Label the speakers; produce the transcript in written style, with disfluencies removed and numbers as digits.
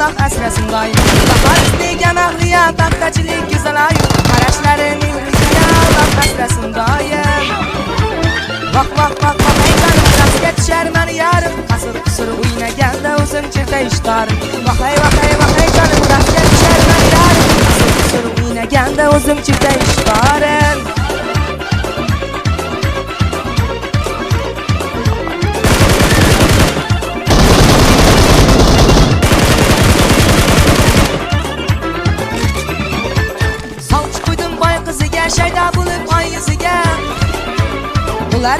Speaker 1: Allah asrasin doim. Bahor istegan ahliya paxtachilik go'zal ayu, qarashlarining riziga Allah asrasin doim. Vaq ey jonim rastga tushar mani yarim, qasir o'ynaganda o'zim cherta ishtarim. Vaq ey jonim rastga tushar mani yarim, qasir o'ynaganda o'zim cherta ishtarim. Shayda bo'lib oy yuziga, ular